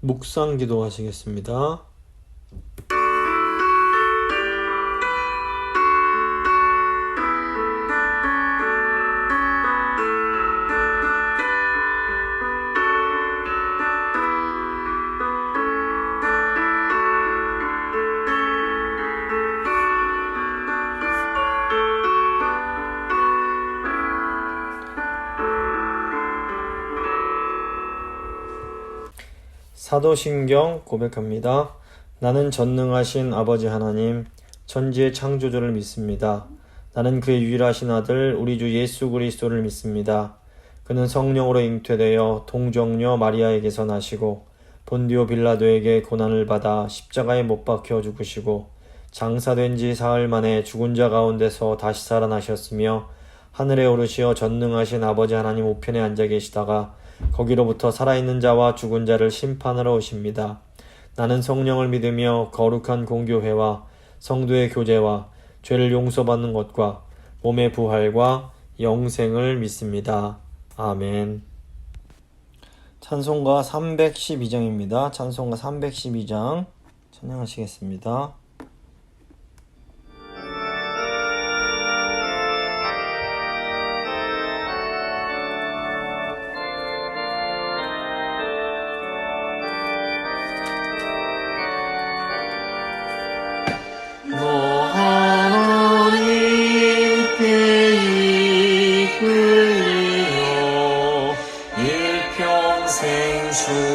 묵상 기도하시겠습니다. 사도신경 고백합니다. 나는 전능하신 아버지 하나님, 천지의 창조주를 믿습니다. 나는 그의 유일하신 아들 우리 주 예수 그리스도를 믿습니다. 그는 성령으로 잉태되어 동정녀 마리아에게서 나시고 본디오 빌라도에게 고난을 받아 십자가에 못 박혀 죽으시고 장사된 지 사흘 만에 죽은 자 가운데서 다시 살아나셨으며 하늘에 오르시어 전능하신 아버지 하나님 우편에 앉아 계시다가 거기로부터 살아있는 자와 죽은 자를 심판하러 오십니다. 나는 성령을 믿으며 거룩한 공교회와 성도의 교제와 죄를 용서받는 것과 몸의 부활과 영생을 믿습니다. 아멘. 찬송가 312장입니다. 찬송가 312장 찬양하시겠습니다.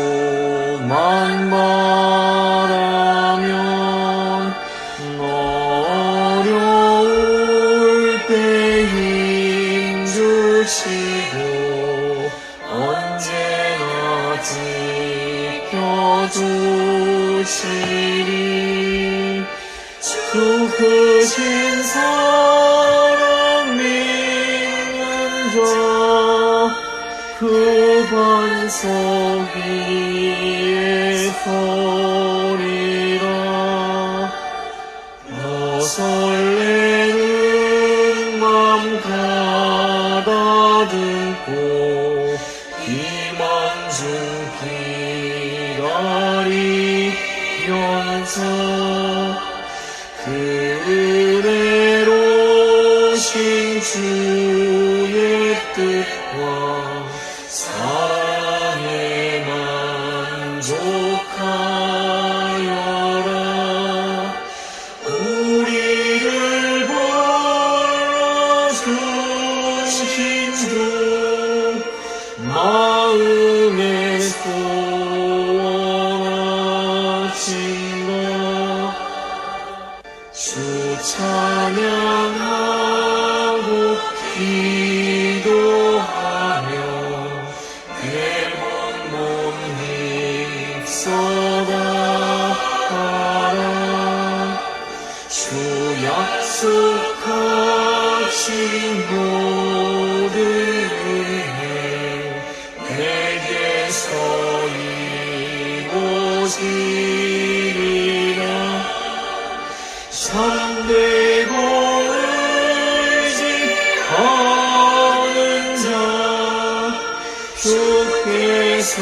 주만 바라면 어려울 때 힘 주시고 언제나 지켜주시리. 주 크신 사랑 믿는 자 그 반석 위에 서리라. 너 설레는 맘 가다듬고 희망 중 기다리면서 그대로신 주의 뜻과 사랑에 만족하여라. 우리를 불러주신 주 마음에 소원하신다. 주 찬양하고 기도하며 쏟아하라. 주 약속하신 모든 은혜 내게서 이루어지리라. 참되고 의지하는 자 주께서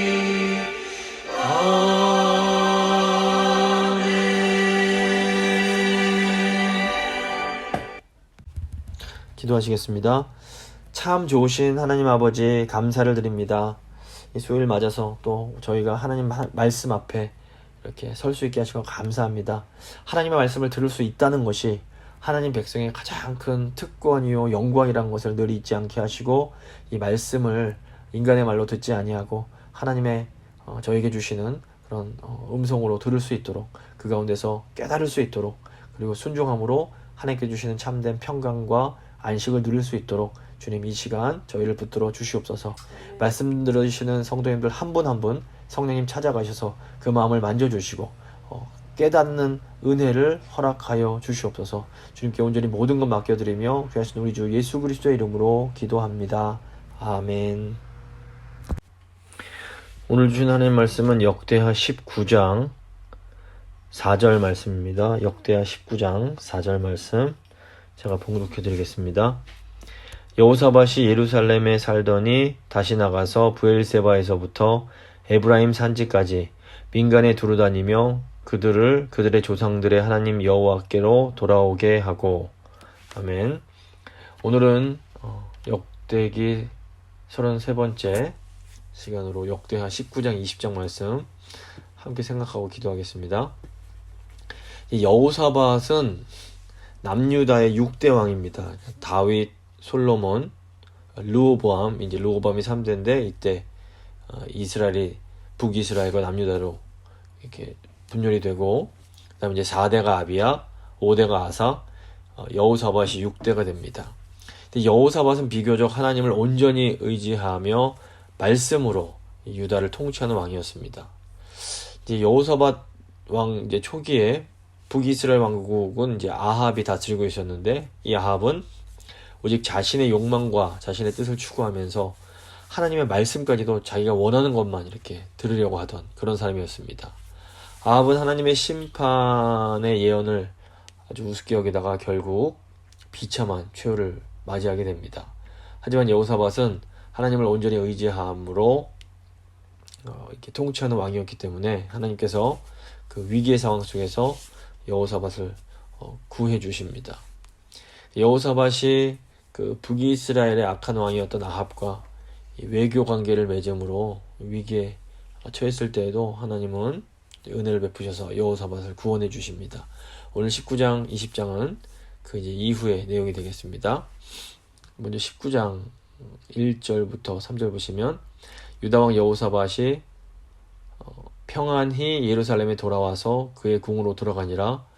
기억하시리. 아멘. 기도하시겠습니다. 참 좋으신 하나님 아버지 감사를 드립니다. 이 수요일 맞아서 또 저희가 하나님 말씀 앞에 이렇게 설 수 있게 하시고 감사합니다. 하나님의 말씀을 들을 수 있다는 것이 하나님 백성의 가장 큰 특권이요 영광이라는 것을 늘 잊지 않게 하시고 이 말씀을 인간의 말로 듣지 아니하고 하나님의 저에게 주시는 그런 음성으로 들을 수 있도록 그 가운데서 깨달을 수 있도록 그리고 순종함으로 하나님께 주시는 참된 평강과 안식을 누릴 수 있도록 주님 이 시간 저희를 붙들어 주시옵소서. 말씀 들으시는 성도님들 한 분 한 분 성령님 찾아가셔서 그 마음을 만져주시고 깨닫는 은혜를 허락하여 주시옵소서. 주님께 온전히 모든 것 맡겨드리며 귀하신 우리 주 예수 그리스도의 이름으로 기도합니다. 아멘. 오늘 주신 하나님 말씀은 역대하 19장 4절 말씀입니다. 역대하 19장 4절 말씀 제가 봉독해 드리겠습니다. 여호사밧이 예루살렘에 살더니 다시 나가서 브엘세바에서부터 에브라임 산지까지 민간에 두루다니며 그들의 조상들의 하나님 여호와께로 돌아오게 하고. 아멘. 오늘은 역대기 33번째 시간으로 역대하 19장 20장 말씀 함께 생각하고 기도하겠습니다. 이 여호사밧은 남유다의 6대 왕입니다. 다윗, 솔로몬, 르호보암, 이제 르호보암이 3대인데 이때 이스라엘이 북이스라엘과 남유다로 이렇게 분열이 되고, 그다음에 이제 4대가 아비야, 5대가 아사, 여호사밧이 6대가 됩니다. 근데 여호사밧은 비교적 하나님을 온전히 의지하며 말씀으로 유다를 통치하는 왕이었습니다. 이제 여호사밧 왕 이제 초기에 북이스라엘 왕국은 이제 아합이 다스리고 있었는데, 이 아합은 오직 자신의 욕망과 자신의 뜻을 추구하면서 하나님의 말씀까지도 자기가 원하는 것만 이렇게 들으려고 하던 그런 사람이었습니다. 아합은 하나님의 심판의 예언을 아주 우습게 여기다가 결국 비참한 최후를 맞이하게 됩니다. 하지만 여호사밧은 하나님을 온전히 의지함으로 이렇게 통치하는 왕이었기 때문에 하나님께서 그 위기의 상황 속에서 여호사밧을 구해 주십니다. 여호사밧이 그 북이스라엘의 악한 왕이었던 아합과 외교 관계를 맺음으로 위기에 처했을 때에도 하나님은 은혜를 베푸셔서 여호사밧을 구원해 주십니다. 오늘 19장, 20장은 그 이제 이후의 내용이 되겠습니다. 먼저 19장 1절부터 3절 보시면, 유다왕 여호사밧이 평안히 예루살렘에 돌아와서 그의 궁으로 들어가니라.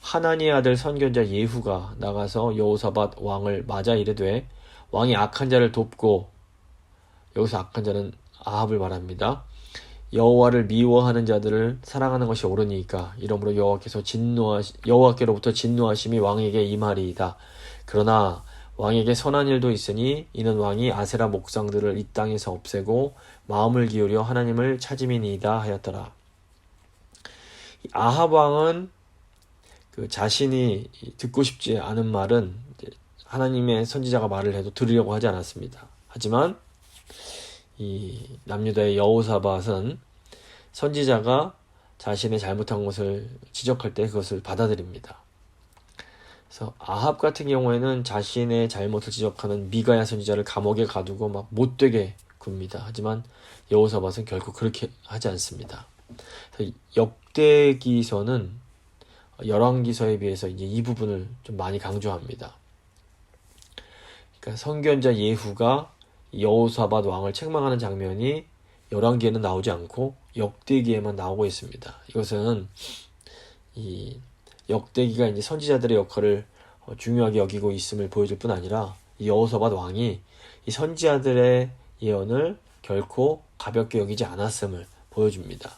하나니의 아들 선견자 예후가 나가서 여호사밧 왕을 맞아 이르되, 왕이 악한 자를 돕고, 여기서 악한 자는 아합을 말합니다. 여호와를 미워하는 자들을 사랑하는 것이 옳으니까 이러므로 여호와께로부터 진노하심이 왕에게 임하리이다. 그러나 왕에게 선한 일도 있으니 이는 왕이 아세라 목상들을 이 땅에서 없애고 마음을 기울여 하나님을 찾음이니이다 하였더라. 아합 왕은 그 자신이 듣고 싶지 않은 말은 하나님의 선지자가 말을 해도 들으려고 하지 않았습니다. 하지만 이 남유다의 여호사밧은 선지자가 자신의 잘못한 것을 지적할 때 그것을 받아들입니다. 그래서 아합 같은 경우에는 자신의 잘못을 지적하는 미가야 선지자를 감옥에 가두고 막 못되게 굽니다. 하지만 여호사밧은 결코 그렇게 하지 않습니다. 역대기서는 열왕기서에 비해서 이제 이 부분을 좀 많이 강조합니다. 그러니까 선견자 예후가 여호사밧 왕을 책망하는 장면이 열왕기에는 나오지 않고 역대기에만 나오고 있습니다. 이것은 이 역대기가 이제 선지자들의 역할을 중요하게 여기고 있음을 보여줄 뿐 아니라 이 여호사밧 왕이 이 선지자들의 예언을 결코 가볍게 여기지 않았음을 보여줍니다.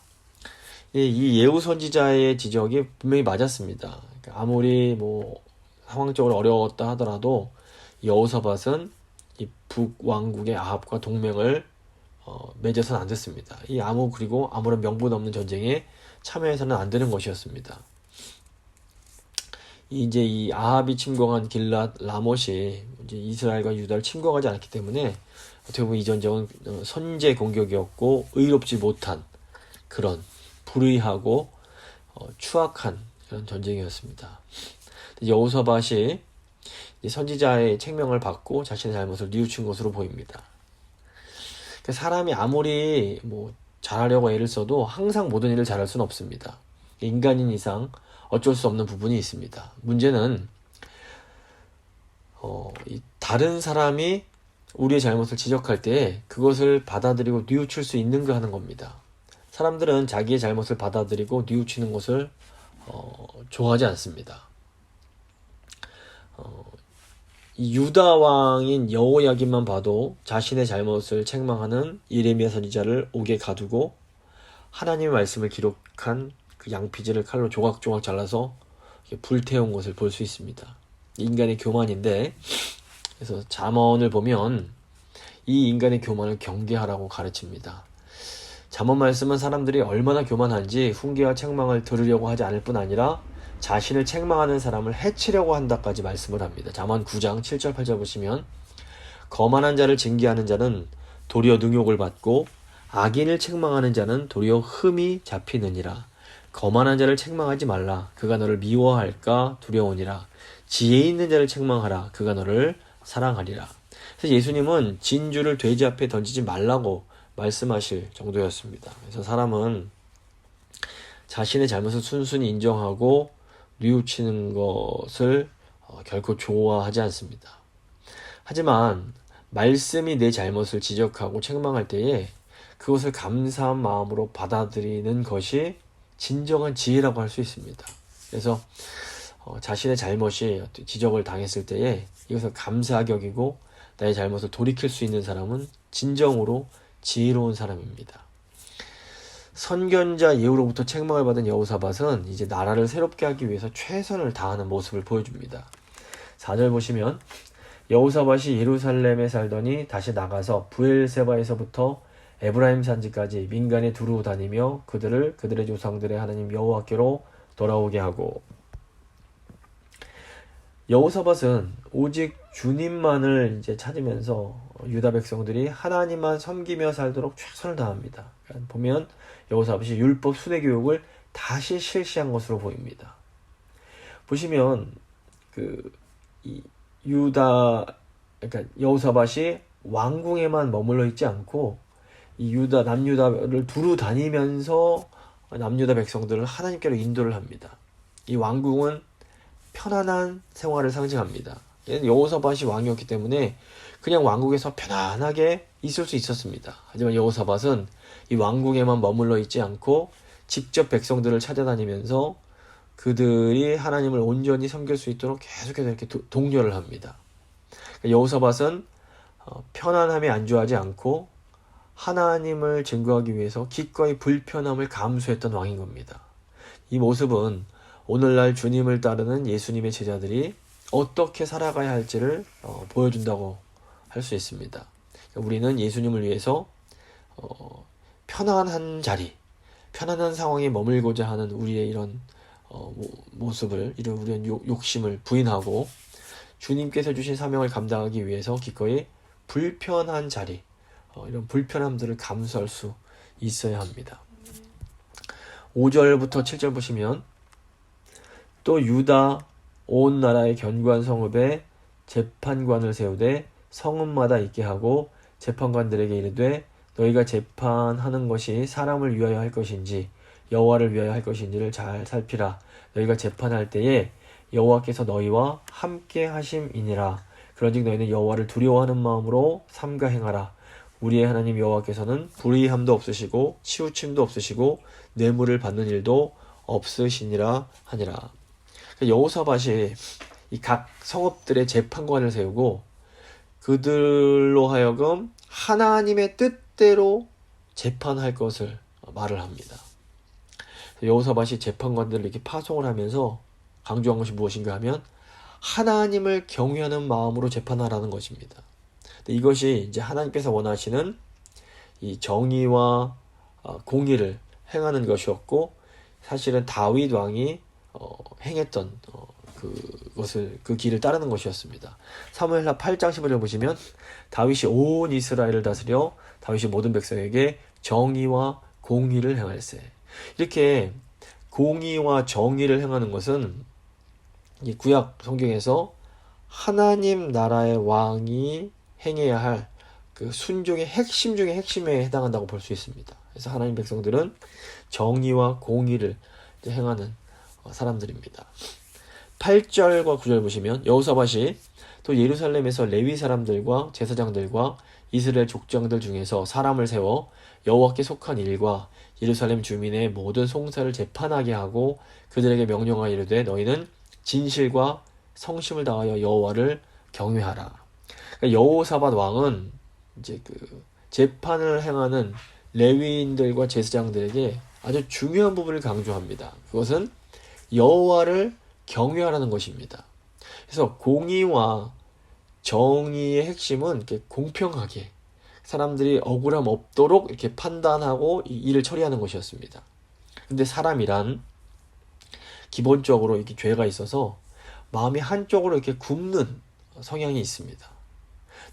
이 예후 선지자의 지적이 분명히 맞았습니다. 그러니까 아무리 뭐 상황적으로 어려웠다 하더라도 여호사밧은 이 북왕국의 아합과 동맹을 맺어서는 안 됐습니다. 그리고 아무런 명분 없는 전쟁에 참여해서는 안 되는 것이었습니다. 이제 이 아합이 침공한 길랏 라못이 이제 이스라엘과 유다를 침공하지 않았기 때문에 어떻게 보면 이 전쟁은 선제 공격이었고 의롭지 못한 그런 불의하고 추악한 그런 전쟁이었습니다. 여호사밧이 선지자의 책명을 받고 자신의 잘못을 뉘우친 것으로 보입니다. 사람이 아무리 뭐 잘하려고 애를 써도 항상 모든 일을 잘할 수는 없습니다. 인간인 이상 어쩔 수 없는 부분이 있습니다. 문제는 다른 사람이 우리의 잘못을 지적할 때 그것을 받아들이고 뉘우칠 수 있는가 하는 겁니다. 사람들은 자기의 잘못을 받아들이고 뉘우치는 것을 좋아하지 않습니다. 이 유다 왕인 여호야김만 봐도 자신의 잘못을 책망하는 예레미야 선지자를 옥에 가두고 하나님의 말씀을 기록한 그 양피지를 칼로 조각조각 잘라서 불태운 것을 볼 수 있습니다. 인간의 교만인데, 그래서 잠언을 보면 이 인간의 교만을 경계하라고 가르칩니다. 잠언 말씀은 사람들이 얼마나 교만한지 훈계와 책망을 들으려고 하지 않을 뿐 아니라 자신을 책망하는 사람을 해치려고 한다까지 말씀을 합니다. 잠언 9장 7절 8절 보시면 거만한 자를 징계하는 자는 도리어 능욕을 받고 악인을 책망하는 자는 도리어 흠이 잡히느니라. 거만한 자를 책망하지 말라. 그가 너를 미워할까 두려우니라. 지혜 있는 자를 책망하라. 그가 너를 사랑하리라. 그래서 예수님은 진주를 돼지 앞에 던지지 말라고 말씀하실 정도였습니다. 그래서 사람은 자신의 잘못을 순순히 인정하고 뉘우치는 것을 결코 좋아하지 않습니다. 하지만 말씀이 내 잘못을 지적하고 책망할 때에 그것을 감사한 마음으로 받아들이는 것이 진정한 지혜라고 할 수 있습니다. 그래서 자신의 잘못이 지적을 당했을 때에 이것을 감사하게 여기고 나의 잘못을 돌이킬 수 있는 사람은 진정으로 지혜로운 사람입니다. 선견자 예후로부터 책망을 받은 여호사밧은 이제 나라를 새롭게 하기 위해서 최선을 다하는 모습을 보여줍니다. 4절 보시면 여호사밧이 예루살렘에 살더니 다시 나가서 브엘세바에서부터 에브라임 산지까지 민간에 두루 다니며 그들의 조상들의 하나님 여호와께로 돌아오게 하고. 여호사밧은 오직 주님만을 이제 찾으면서 유다 백성들이 하나님만 섬기며 살도록 최선을 다합니다. 그러니까 보면 여호사밧이 율법 순회 교육을 다시 실시한 것으로 보입니다. 보시면 그러니까 여호사밧이 왕궁에만 머물러 있지 않고 이 남유다를 두루 다니면서 남유다 백성들을 하나님께로 인도를 합니다. 이 왕궁은 편안한 생활을 상징합니다. 여호사밧이 왕이었기 때문에 그냥 왕국에서 편안하게 있을 수 있었습니다. 하지만 여호사밧은 이 왕궁에만 머물러 있지 않고 직접 백성들을 찾아다니면서 그들이 하나님을 온전히 섬길 수 있도록 계속해서 이렇게 독려를 합니다. 여호사밧은 편안함에 안주하지 않고 하나님을 증거하기 위해서 기꺼이 불편함을 감수했던 왕인 겁니다. 이 모습은 오늘날 주님을 따르는 예수님의 제자들이 어떻게 살아가야 할지를 보여준다고 할 수 있습니다. 우리는 예수님을 위해서 편안한 자리, 편안한 상황에 머물고자 하는 우리의 이런 모습을, 이런 우리의 욕심을 부인하고 주님께서 주신 사명을 감당하기 위해서 기꺼이 불편한 자리, 이런 불편함들을 감수할 수 있어야 합니다. 5절부터 7절 보시면 또 유다 온 나라의 견고한 성읍에 재판관을 세우되 성읍마다 있게 하고 재판관들에게 이르되 너희가 재판하는 것이 사람을 위하여 할 것인지 여호와를 위하여 할 것인지를 잘 살피라. 너희가 재판할 때에 여호와께서 너희와 함께 하심이니라. 그런즉 너희는 여호와를 두려워하는 마음으로 삼가 행하라. 우리의 하나님 여호와께서는 불의함도 없으시고 치우침도 없으시고 뇌물을 받는 일도 없으시니라 하니라. 여호사밧이 이 각 성읍들의 재판관을 세우고 그들로 하여금 하나님의 뜻대로 재판할 것을 말을 합니다. 여호사밧이 재판관들을 이렇게 파송을 하면서 강조한 것이 무엇인가 하면 하나님을 경외하는 마음으로 재판하라는 것입니다. 이것이 이제 하나님께서 원하시는 이 정의와 공의를 행하는 것이었고, 사실은 다윗 왕이 행했던 그 길을 따르는 것이었습니다. 사무엘하 8장 15절 보시면 다윗이 온 이스라엘을 다스려 다윗이 모든 백성에게 정의와 공의를 행할세. 이렇게 공의와 정의를 행하는 것은 이 구약 성경에서 하나님 나라의 왕이 행해야 할 그 순종의 핵심 중에 핵심에 해당한다고 볼 수 있습니다. 그래서 하나님 백성들은 정의와 공의를 행하는 사람들입니다. 8절과 9절 보시면 여호사밧이 또 예루살렘에서 레위 사람들과 제사장들과 이스라엘 족장들 중에서 사람을 세워 여호와께 속한 일과 예루살렘 주민의 모든 송사를 재판하게 하고 그들에게 명령하여 이르되 너희는 진실과 성심을 다하여 여호와를 경외하라. 그러니까 여호사밧 왕은 이제 재판을 행하는 레위인들과 제사장들에게 아주 중요한 부분을 강조합니다. 그것은 여호와를 경외하라는 것입니다. 그래서 공의와 정의의 핵심은 이렇게 공평하게 사람들이 억울함 없도록 이렇게 판단하고 이 일을 처리하는 것이었습니다. 근데 사람이란 기본적으로 이렇게 죄가 있어서 마음이 한쪽으로 이렇게 굽는 성향이 있습니다.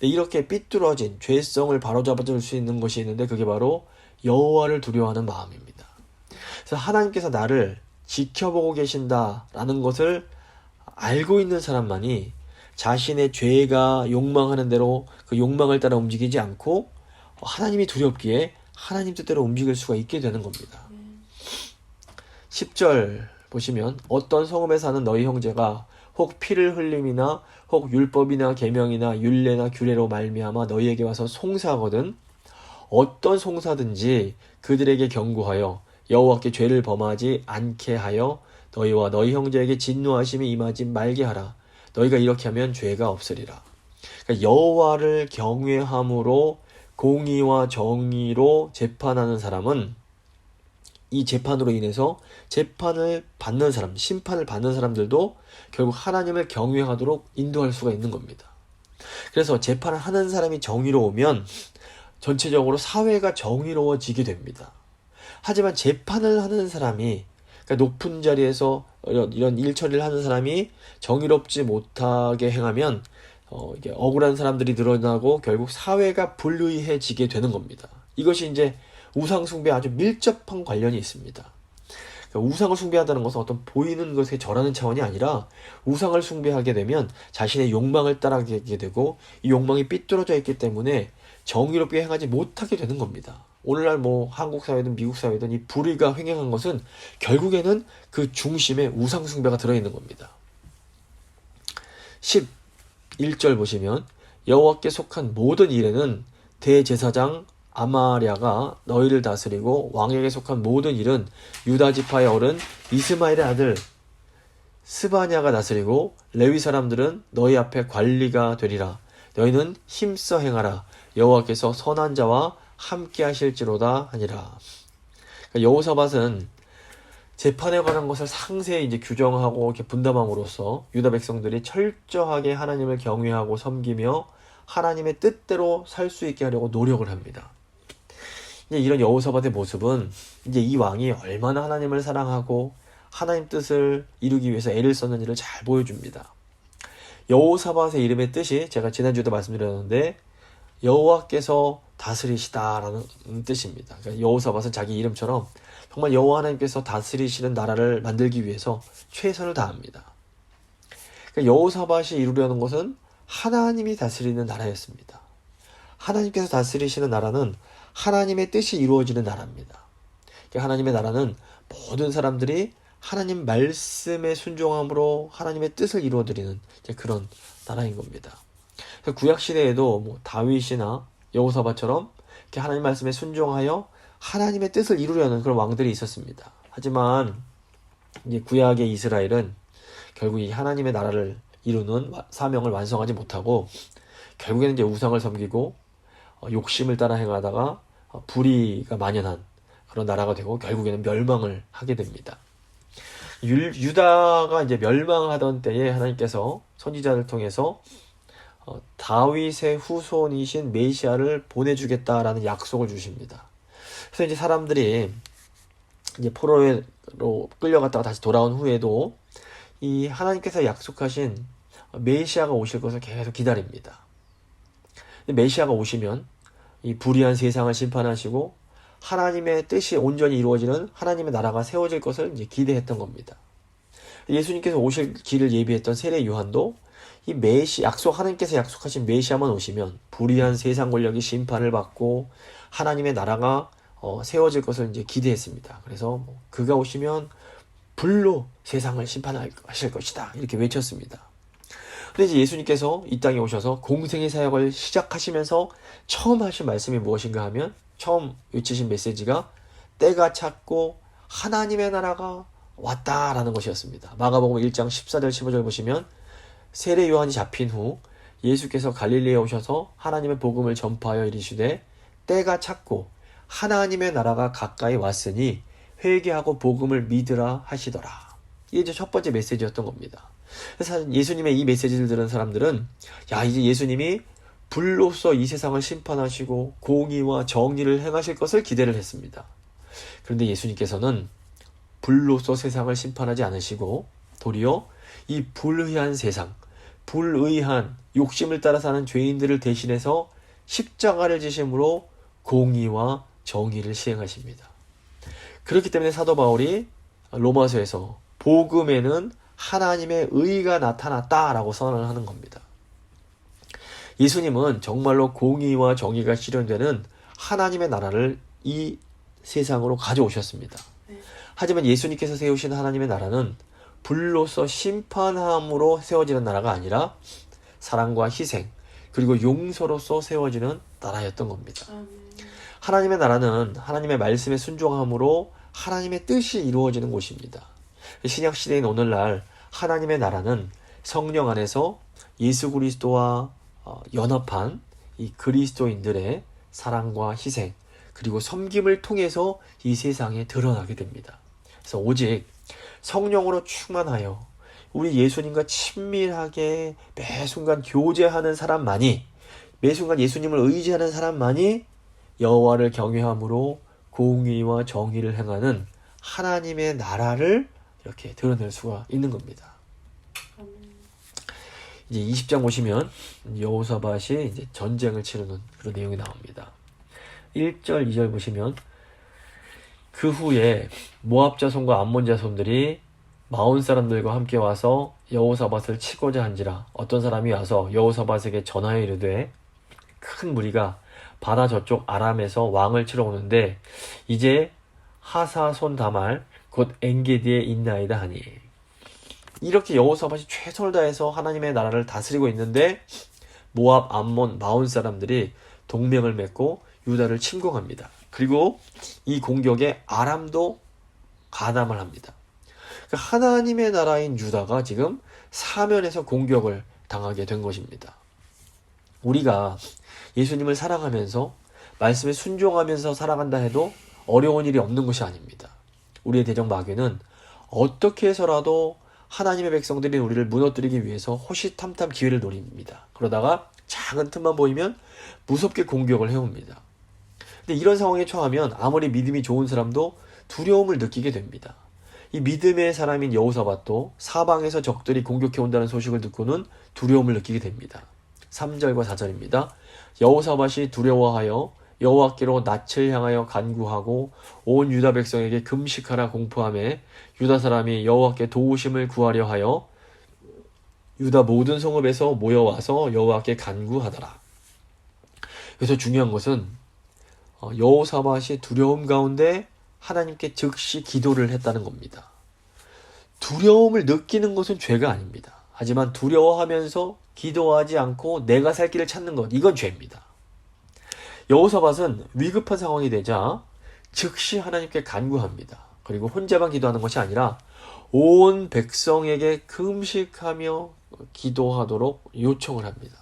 근데 이렇게 삐뚤어진 죄성을 바로잡아줄 수 있는 것이 있는데 그게 바로 여호와를 두려워하는 마음입니다. 그래서 하나님께서 나를 지켜보고 계신다라는 것을 알고 있는 사람만이 자신의 죄가 욕망하는 대로 그 욕망을 따라 움직이지 않고 하나님이 두렵기에 하나님 뜻대로 움직일 수가 있게 되는 겁니다. 10절 보시면 어떤 성읍에 사는 너희 형제가 혹 피를 흘림이나 혹 율법이나 계명이나 율례나 규례로 말미암아 너희에게 와서 송사하거든 어떤 송사든지 그들에게 경고하여 여호와께 죄를 범하지 않게 하여 너희와 너희 형제에게 진노하심이 임하지 말게 하라. 너희가 이렇게 하면 죄가 없으리라. 그러니까 여호와를 경외함으로 공의와 정의로 재판하는 사람은 이 재판으로 인해서 재판을 받는 사람, 심판을 받는 사람들도 결국 하나님을 경외하도록 인도할 수가 있는 겁니다. 그래서 재판을 하는 사람이 정의로우면 전체적으로 사회가 정의로워지게 됩니다. 하지만 재판을 하는 사람이 그러니까 높은 자리에서 이런 일 처리를 하는 사람이 정의롭지 못하게 행하면 이게 억울한 사람들이 늘어나고 결국 사회가 불의해지게 되는 겁니다. 이것이 이제 우상 숭배와 아주 밀접한 관련이 있습니다. 그러니까 우상을 숭배한다는 것은 어떤 보이는 것에 절하는 차원이 아니라 우상을 숭배하게 되면 자신의 욕망을 따라가게 되고 이 욕망이 삐뚤어져 있기 때문에 정의롭게 행하지 못하게 되는 겁니다. 오늘날 뭐 한국 사회든 미국 사회든 이 불의가 횡행한 것은 결국에는 그 중심에 우상 숭배가 들어있는 겁니다. 11절 보시면 여호와께 속한 모든 일에는 대제사장 아마랴가 너희를 다스리고 왕에게 속한 모든 일은 유다 지파의 어른 이스마엘의 아들 스바냐가 다스리고 레위 사람들은 너희 앞에 관리가 되리라. 너희는 힘써 행하라. 여호와께서 선한 자와 함께 하실지로다 하니라. 그러니까 여호사밧은 재판에 관한 것을 상세히 이제 규정하고 이렇게 분담함으로써 유다 백성들이 철저하게 하나님을 경외하고 섬기며 하나님의 뜻대로 살 수 있게 하려고 노력을 합니다. 이제 이런 여호사밧의 모습은 이제 이 왕이 얼마나 하나님을 사랑하고 하나님 뜻을 이루기 위해서 애를 썼는지를 잘 보여줍니다. 여호사밧의 이름의 뜻이 제가 지난주에도 말씀드렸는데 여호와께서 다스리시다라는 뜻입니다. 그러니까 여호사밧은 자기 이름처럼 정말 여호와 하나님께서 다스리시는 나라를 만들기 위해서 최선을 다합니다. 그러니까 여호사밧이 이루려는 것은 하나님이 다스리는 나라였습니다. 하나님께서 다스리시는 나라는 하나님의 뜻이 이루어지는 나라입니다. 그러니까 하나님의 나라는 모든 사람들이 하나님 말씀에 순종함으로 하나님의 뜻을 이루어드리는 그런 나라인 겁니다. 구약 시대에도 뭐 다윗이나 여호사밧처럼 이렇게 하나님 말씀에 순종하여 하나님의 뜻을 이루려는 그런 왕들이 있었습니다. 하지만 이제 구약의 이스라엘은 결국 이 하나님의 나라를 이루는 사명을 완성하지 못하고 결국에는 이제 우상을 섬기고 욕심을 따라 행하다가 불의가 만연한 그런 나라가 되고 결국에는 멸망을 하게 됩니다. 유다가 이제 멸망하던 때에 하나님께서 선지자를 통해서 다윗의 후손이신 메시아를 보내주겠다라는 약속을 주십니다. 그래서 이제 사람들이 이제 포로로 끌려갔다가 다시 돌아온 후에도 이 하나님께서 약속하신 메시아가 오실 것을 계속 기다립니다. 메시아가 오시면 이 불의한 세상을 심판하시고 하나님의 뜻이 온전히 이루어지는 하나님의 나라가 세워질 것을 이제 기대했던 겁니다. 예수님께서 오실 길을 예비했던 세례 요한도 이 하나님께서 약속하신 메시아만 오시면 불의한 세상 권력이 심판을 받고 하나님의 나라가 세워질 것을 이제 기대했습니다. 그래서 그가 오시면 불로 세상을 심판하실 것이다 이렇게 외쳤습니다. 근데 이제 예수님께서 이 땅에 오셔서 공생의 사역을 시작하시면서 처음 하신 말씀이 무엇인가 하면 처음 외치신 메시지가 때가 찼고 하나님의 나라가 왔다라는 것이었습니다. 마가복음 1장 14절 15절 보시면 세례 요한이 잡힌 후 예수께서 갈릴리에 오셔서 하나님의 복음을 전파하여 이르시되 때가 찼고 하나님의 나라가 가까이 왔으니 회개하고 복음을 믿으라 하시더라. 이게 이제 첫 번째 메시지였던 겁니다. 그래서 예수님의 이 메시지를 들은 사람들은 이제 예수님이 불로서 이 세상을 심판하시고 공의와 정의를 행하실 것을 기대를 했습니다. 그런데 예수님께서는 불로서 세상을 심판하지 않으시고 도리어 이 불의한 세상, 불의한 욕심을 따라 사는 죄인들을 대신해서 십자가를 지심으로 공의와 정의를 시행하십니다. 그렇기 때문에 사도 바울이 로마서에서 복음에는 하나님의 의가 나타났다라고 선언을 하는 겁니다. 예수님은 정말로 공의와 정의가 실현되는 하나님의 나라를 이 세상으로 가져오셨습니다. 하지만 예수님께서 세우신 하나님의 나라는 불로서 심판함으로 세워지는 나라가 아니라 사랑과 희생 그리고 용서로서 세워지는 나라였던 겁니다. 하나님의 나라는 하나님의 말씀에 순종함으로 하나님의 뜻이 이루어지는 곳입니다. 신약시대인 오늘날 하나님의 나라는 성령 안에서 예수 그리스도와 연합한 이 그리스도인들의 사랑과 희생 그리고 섬김을 통해서 이 세상에 드러나게 됩니다. 그래서 오직 성령으로 충만하여 우리 예수님과 친밀하게 매 순간 교제하는 사람만이 매 순간 예수님을 의지하는 사람만이 여호와를 경외함으로 공의와 정의를 행하는 하나님의 나라를 이렇게 드러낼 수가 있는 겁니다. 이제 20장 보시면 여호사밧이 이제 전쟁을 치르는 그런 내용이 나옵니다. 1절, 2절 보시면 그 후에 모압 자손과 암몬 자손들이 마온 사람들과 함께 와서 여호사밧을 치고자 한지라 어떤 사람이 와서 여호사밧에게 전하여 이르되 큰 무리가 바다 저쪽 아람에서 왕을 치러 오는데 이제 하사손 다말 곧 엔게디에 있나이다 하니 이렇게 여호사밧이 최선을 다해서 하나님의 나라를 다스리고 있는데 모압, 암몬, 마온 사람들이 동맹을 맺고 유다를 침공합니다. 그리고 이 공격에 아람도 가담을 합니다. 하나님의 나라인 유다가 지금 사면에서 공격을 당하게 된 것입니다. 우리가 예수님을 사랑하면서 말씀에 순종하면서 살아간다 해도 어려운 일이 없는 것이 아닙니다. 우리의 대적 마귀는 어떻게 해서라도 하나님의 백성들이 우리를 무너뜨리기 위해서 호시탐탐 기회를 노립니다. 그러다가 작은 틈만 보이면 무섭게 공격을 해옵니다. 근데 이런 상황에 처하면 아무리 믿음이 좋은 사람도 두려움을 느끼게 됩니다. 이 믿음의 사람인 여호사밧도 사방에서 적들이 공격해 온다는 소식을 듣고는 두려움을 느끼게 됩니다. 3절과 4절입니다. 여호사밧이 두려워하여 여호와께로 낯을 향하여 간구하고 온 유다 백성에게 금식하라 공포하며 유다 사람이 여호와께 도우심을 구하려 하여 유다 모든 성읍에서 모여와서 여호와께 간구하더라. 그래서 중요한 것은 여호사밧이 두려움 가운데 하나님께 즉시 기도를 했다는 겁니다. 두려움을 느끼는 것은 죄가 아닙니다. 하지만 두려워하면서 기도하지 않고 내가 살 길을 찾는 것, 이건 죄입니다. 여호사밧은 위급한 상황이 되자 즉시 하나님께 간구합니다. 그리고 혼자만 기도하는 것이 아니라 온 백성에게 금식하며 기도하도록 요청을 합니다.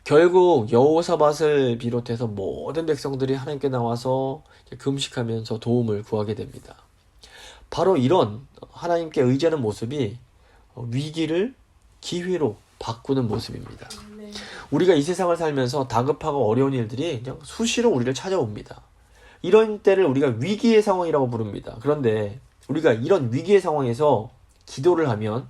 결국 여호사밧을 비롯해서 모든 백성들이 하나님께 나와서 금식하면서 도움을 구하게 됩니다. 바로 이런 하나님께 의지하는 모습이 위기를 기회로 바꾸는 모습입니다. 우리가 이 세상을 살면서 다급하고 어려운 일들이 그냥 수시로 우리를 찾아옵니다. 이런 때를 우리가 위기의 상황이라고 부릅니다. 그런데 우리가 이런 위기의 상황에서 기도를 하면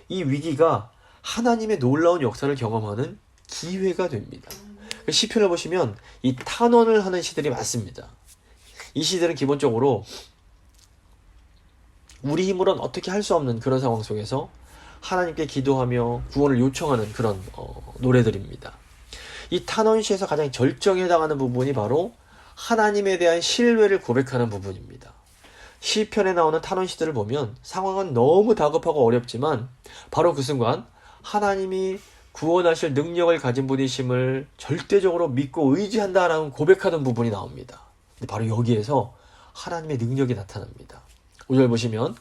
이 위기가 하나님의 놀라운 역사를 경험하는 기회가 됩니다. 시편을 보시면 이 탄원을 하는 시들이 많습니다. 이 시들은 기본적으로 우리 힘으로는 어떻게 할 수 없는 그런 상황 속에서 하나님께 기도하며 구원을 요청하는 그런 노래들입니다. 이 탄원시에서 가장 절정에 해당하는 부분이 바로 하나님에 대한 신뢰를 고백하는 부분입니다. 시편에 나오는 탄원시들을 보면 상황은 너무 다급하고 어렵지만 바로 그 순간 하나님이 구원하실 능력을 가진 분이심을 절대적으로 믿고 의지한다라는 고백하는 부분이 나옵니다. 근데 바로 여기에서 하나님의 능력이 나타납니다. 5절 보시면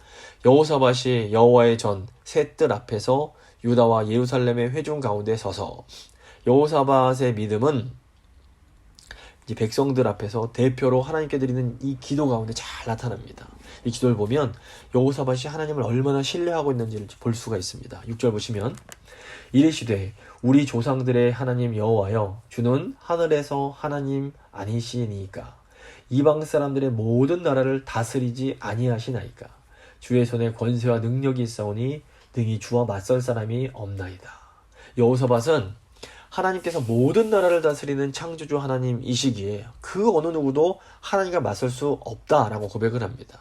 여호사밧이 여호와의 전 셋들 앞에서 유다와 예루살렘의 회중 가운데 서서 여호사밧의 믿음은 이제 백성들 앞에서 대표로 하나님께 드리는 이 기도 가운데 잘 나타납니다. 이 기도를 보면 여호사밧이 하나님을 얼마나 신뢰하고 있는지를 볼 수가 있습니다. 6절 보시면 이르시되 우리 조상들의 하나님 여호와여 주는 하늘에서 하나님 아니시니까 이방 사람들의 모든 나라를 다스리지 아니하시나이까 주의 손에 권세와 능력이 있사오니 능히 주와 맞설 사람이 없나이다. 여호사밧은 하나님께서 모든 나라를 다스리는 창조주 하나님이시기에 그 어느 누구도 하나님과 맞설 수 없다라고 고백을 합니다.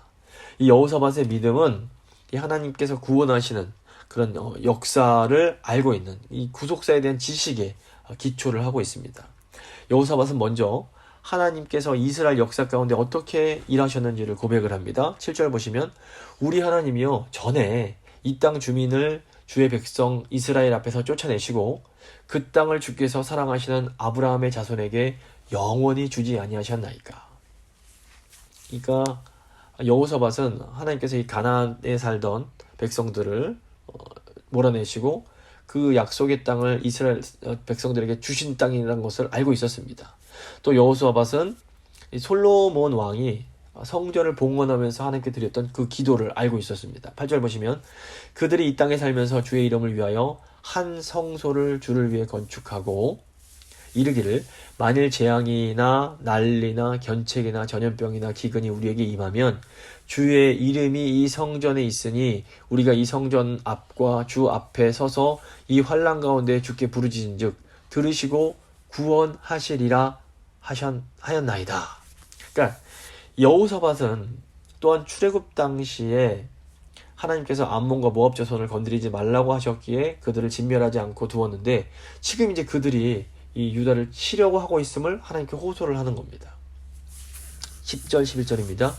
이 여호사밧의 믿음은 이 하나님께서 구원하시는 그런 역사를 알고 있는 이 구속사에 대한 지식에 기초를 하고 있습니다. 여호사밧은 먼저 하나님께서 이스라엘 역사 가운데 어떻게 일하셨는지를 고백을 합니다. 7절 보시면 우리 하나님이여 전에 이 땅 주민을 주의 백성 이스라엘 앞에서 쫓아내시고 그 땅을 주께서 사랑하시는 아브라함의 자손에게 영원히 주지 아니하셨나이까. 그러니까 여호사밧은 하나님께서 이 가나안에 살던 백성들을 몰아내시고 그 약속의 땅을 이스라엘 백성들에게 주신 땅이라는 것을 알고 있었습니다. 또 여호사밧은 솔로몬 왕이 성전을 봉헌하면서 하나님께 드렸던 그 기도를 알고 있었습니다. 8절 보시면 그들이 이 땅에 살면서 주의 이름을 위하여 한 성소를 주를 위해 건축하고 이르기를 만일 재앙이나 난리나 견책이나 전염병이나 기근이 우리에게 임하면 주의 이름이 이 성전에 있으니 우리가 이 성전 앞과 주 앞에 서서 이 환난 가운데 주께 부르짖은즉 들으시고 구원하시리라 하였나이다. 그러니까 여호사밧은 또한 출애굽 당시에 하나님께서 암몬과 모압 자손을 건드리지 말라고 하셨기에 그들을 진멸하지 않고 두었는데 지금 이제 그들이 이 유다를 치려고 하고 있음을 하나님께 호소를 하는 겁니다. 10절 11절입니다.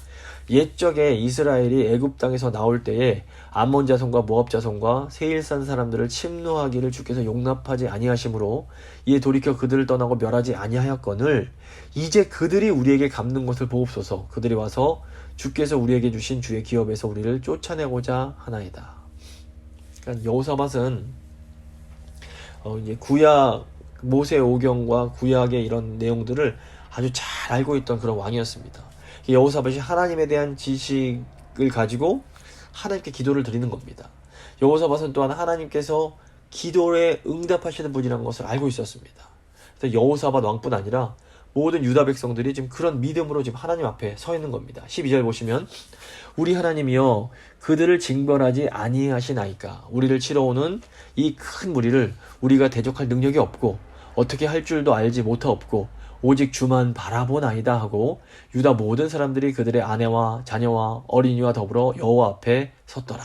옛적에 이스라엘이 애굽 땅에서 나올 때에 암몬 자손과 모압 자손과 세일산 사람들을 침노하기를 주께서 용납하지 아니하심으로 이에 돌이켜 그들을 떠나고 멸하지 아니하였거늘 이제 그들이 우리에게 갚는 것을 보옵소서. 그들이 와서 주께서 우리에게 주신 주의 기업에서 우리를 쫓아내고자 하나이다. 그러니까 여호사밧은 이제 구약 모세 오경과 구약의 이런 내용들을 아주 잘 알고 있던 그런 왕이었습니다. 여호사밧이 하나님에 대한 지식을 가지고 하나님께 기도를 드리는 겁니다. 여호사밧은 또한 하나님께서 기도에 응답하시는 분이라는 것을 알고 있었습니다. 그래서 여호사밧 왕뿐 아니라 모든 유다 백성들이 지금 그런 믿음으로 지금 하나님 앞에 서 있는 겁니다. 12절 보시면 우리 하나님이여 그들을 징벌하지 아니하시나이까. 우리를 치러 오는 이 큰 무리를 우리가 대적할 능력이 없고 어떻게 할 줄도 알지 못하옵고 오직 주만 바라보나이다 하고 유다 모든 사람들이 그들의 아내와 자녀와 어린이와 더불어 여호와 앞에 섰더라.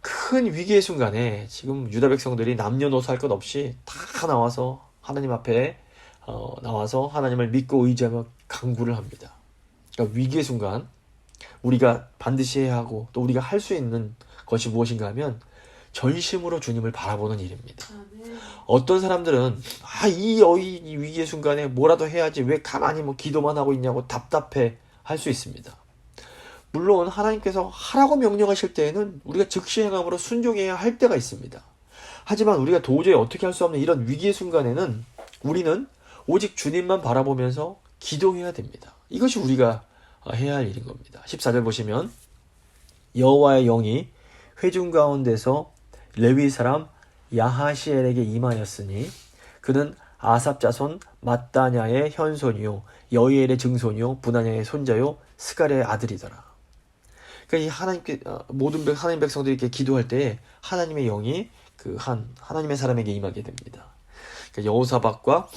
큰 위기의 순간에 지금 유다 백성들이 남녀노소 할 것 없이 다 나와서 하나님 앞에 나와서 하나님을 믿고 의지하며 간구를 합니다. 그러니까 위기의 순간 우리가 반드시 해야 하고 또 우리가 할 수 있는 것이 무엇인가 하면 전심으로 주님을 바라보는 일입니다. 어떤 사람들은 이 위기의 순간에 뭐라도 해야지 왜 가만히 기도만 하고 있냐고 답답해 할 수 있습니다. 물론 하나님께서 하라고 명령하실 때에는 우리가 즉시 행함으로 순종해야 할 때가 있습니다. 하지만 우리가 도저히 어떻게 할 수 없는 이런 위기의 순간에는 우리는 오직 주님만 바라보면서 기도해야 됩니다. 이것이 우리가 해야 할 일인 겁니다. 14절 보시면 여호와의 영이 회중 가운데서 레위 사람 야하시엘에게 임하였으니 그는 아삽 자손 mat다냐의 현손이요 여이엘의 증손이요 분하냐의 손자요 스가랴의 아들이더라. 그러니까 이 하나님께 모든 하나님 백성들이 이렇게 기도할 때 하나님의 영이 하나님의 사람에게 임하게 됩니다. 그러니까 여호사밧과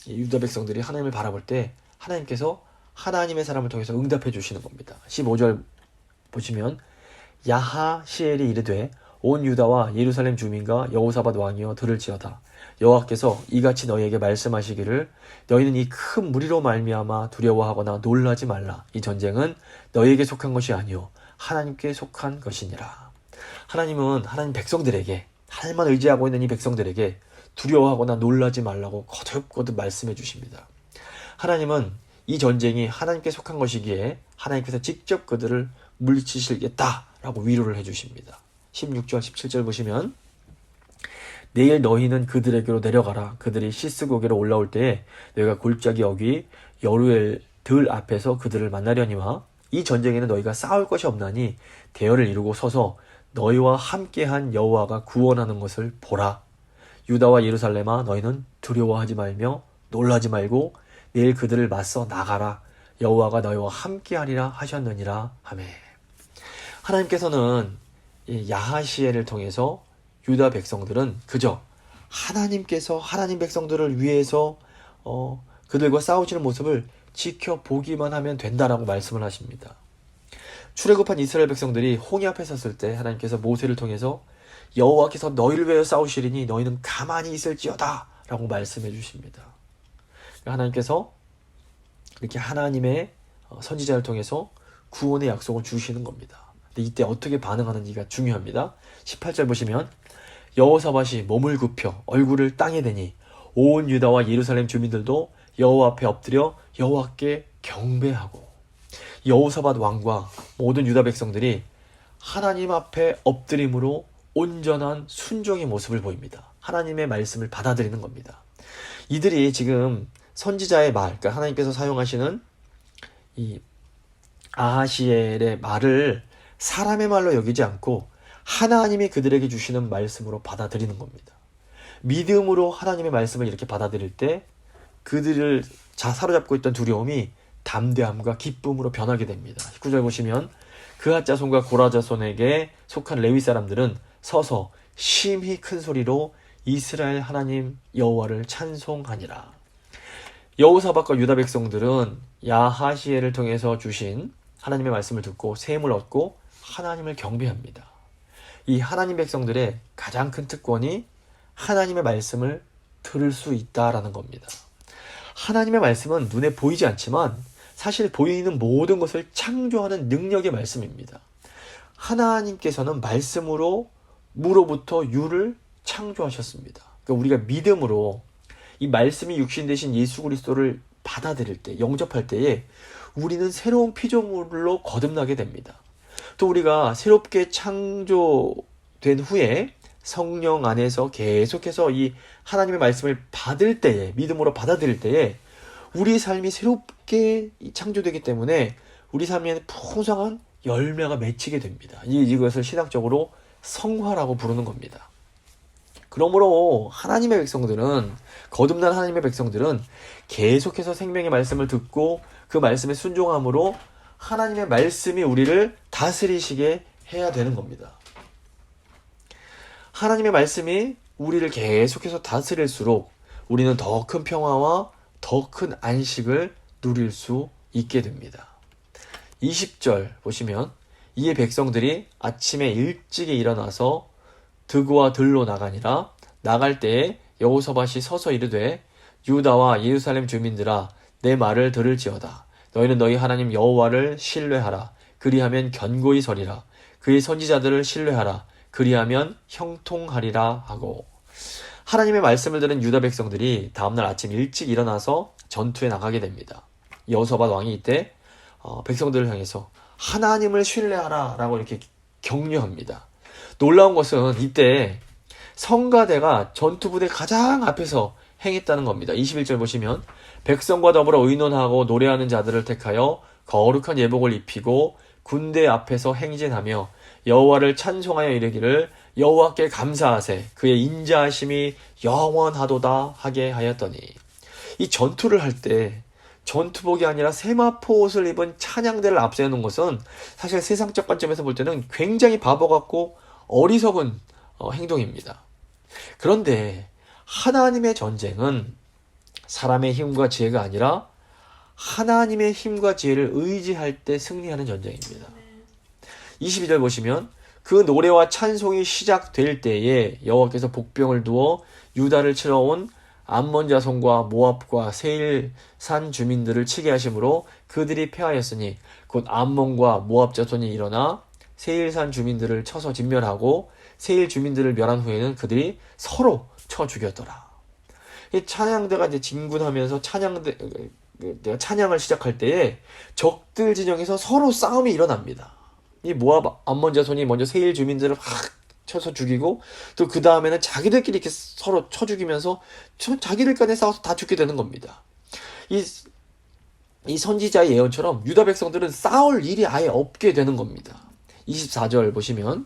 유다 백성들이 하나님을 바라볼 때 하나님께서 하나님의 사람을 통해서 응답해 주시는 겁니다. 15절 보시면 야하시엘이 이르되 온 유다와 예루살렘 주민과 여호사밧 왕이여 들을지어다. 여호와께서 이같이 너희에게 말씀하시기를 너희는 이 큰 무리로 말미암아 두려워하거나 놀라지 말라. 이 전쟁은 너희에게 속한 것이 아니요 하나님께 속한 것이니라. 하나님은 하나님 백성들에게 하나님만 의지하고 있는 이 백성들에게 두려워하거나 놀라지 말라고 거듭거듭 말씀해 주십니다. 하나님은 이 전쟁이 하나님께 속한 것이기에 하나님께서 직접 그들을 물리치시겠다라고 위로를 해주십니다. 16절 17절 보시면 내일 너희는 그들에게로 내려가라. 그들이 시스고개로 올라올 때에 너희가 골짜기 어귀 여루엘 들 앞에서 그들을 만나려니와 이 전쟁에는 너희가 싸울 것이 없나니 대열을 이루고 서서 너희와 함께한 여호와가 구원하는 것을 보라. 유다와 예루살렘아 너희는 두려워하지 말며 놀라지 말고 내일 그들을 맞서 나가라. 여호와가 너희와 함께하리라 하셨느니라. 아멘. 하나님께서는 이 야하시엘을 통해서 유다 백성들은 그저 하나님께서 하나님 백성들을 위해서 그들과 싸우시는 모습을 지켜보기만 하면 된다라고 말씀을 하십니다. 출애굽한 이스라엘 백성들이 홍해 앞에 섰을 때 하나님께서 모세를 통해서 여호와께서 너희를 위하여 싸우시리니 너희는 가만히 있을지어다 라고 말씀해 주십니다. 하나님께서 이렇게 하나님의 선지자를 통해서 구원의 약속을 주시는 겁니다. 근데 이때 어떻게 반응하는지가 중요합니다. 18절 보시면 여호사밧이 몸을 굽혀 얼굴을 땅에 대니 온 유다와 예루살렘 주민들도 여호와 앞에 엎드려 여호와께 경배하고, 여호사밧 왕과 모든 유다 백성들이 하나님 앞에 엎드림으로 온전한 순종의 모습을 보입니다. 하나님의 말씀을 받아들이는 겁니다. 이들이 지금 선지자의 말, 그러니까 하나님께서 사용하시는 이 아하시엘의 말을 사람의 말로 여기지 않고 하나님이 그들에게 주시는 말씀으로 받아들이는 겁니다. 믿음으로 하나님의 말씀을 이렇게 받아들일 때 그들을 사로잡고 있던 두려움이 담대함과 기쁨으로 변하게 됩니다. 19절 보시면 그핫 자손과 고라 자손에게 속한 레위 사람들은 서서 심히 큰 소리로 이스라엘 하나님 여호와를 찬송하니라. 여호사밧과 유다 백성들은 야하시엘을 통해서 주신 하나님의 말씀을 듣고 셈을 얻고 하나님을 경배합니다. 이 하나님 백성들의 가장 큰 특권이 하나님의 말씀을 들을 수 있다라는 겁니다. 하나님의 말씀은 눈에 보이지 않지만 사실 보이는 모든 것을 창조하는 능력의 말씀입니다. 하나님께서는 말씀으로 무로부터 유를 창조하셨습니다. 그러니까 우리가 믿음으로 이 말씀이 육신 되신 예수 그리스도를 받아들일 때, 영접할 때에 우리는 새로운 피조물로 거듭나게 됩니다. 또 우리가 새롭게 창조된 후에 성령 안에서 계속해서 이 하나님의 말씀을 받을 때에, 믿음으로 받아들일 때에 우리 삶이 새롭게 창조되기 때문에 우리 삶에는 풍성한 열매가 맺히게 됩니다. 이것을 신학적으로 성화라고 부르는 겁니다. 그러므로 하나님의 백성들은, 거듭난 하나님의 백성들은 계속해서 생명의 말씀을 듣고 그 말씀에 순종함으로 하나님의 말씀이 우리를 다스리시게 해야 되는 겁니다. 하나님의 말씀이 우리를 계속해서 다스릴수록 우리는 더 큰 평화와 더 큰 안식을 누릴 수 있게 됩니다. 20절 보시면 이에 백성들이 아침에 일찍이 일어나서 드고와 들로 나가니라. 나갈 때에 여호사밧이 서서 이르되 유다와 예루살렘 주민들아 내 말을 들을지어다. 너희는 너희 하나님 여호와를 신뢰하라. 그리하면 견고히 서리라. 그의 선지자들을 신뢰하라. 그리하면 형통하리라 하고, 하나님의 말씀을 들은 유다 백성들이 다음날 아침 일찍 일어나서 전투에 나가게 됩니다. 여호사밧 왕이 이때 백성들을 향해서 하나님을 신뢰하라 라고 이렇게 격려합니다. 놀라운 것은 이때 성가대가 전투부대 가장 앞에서 행했다는 겁니다. 21절 보시면 백성과 더불어 의논하고 노래하는 자들을 택하여 거룩한 예복을 입히고 군대 앞에서 행진하며 여호와를 찬송하여 이르기를 여호와께 감사하세 그의 인자하심이 영원하도다 하게 하였더니, 이 전투를 할 때 전투복이 아니라 세마포 옷을 입은 찬양대를 앞세우는 것은 사실 세상적 관점에서 볼 때는 굉장히 바보 같고 어리석은 행동입니다. 그런데 하나님의 전쟁은 사람의 힘과 지혜가 아니라 하나님의 힘과 지혜를 의지할 때 승리하는 전쟁입니다. 22절 보시면 그 노래와 찬송이 시작될 때에 여호와께서 복병을 두어 유다를 치러 온 암몬 자손과 모압과 세일산 주민들을 치게 하심으로 그들이 패하였으니 곧 암몬과 모압 자손이 일어나 세일산 주민들을 쳐서 진멸하고 세일 주민들을 멸한 후에는 그들이 서로 쳐 죽였더라. 이 찬양대가 이제 진군하면서 찬양을 시작할 때에 적들 진영에서 서로 싸움이 일어납니다. 이 모압 암몬 자손이 먼저 세일 주민들을 확 쳐서 죽이고 또 그 다음에는 자기들끼리 이렇게 서로 쳐 죽이면서 자기들 간에 싸워서 다 죽게 되는 겁니다. 이 선지자의 예언처럼 유다 백성들은 싸울 일이 아예 없게 되는 겁니다. 24절 보시면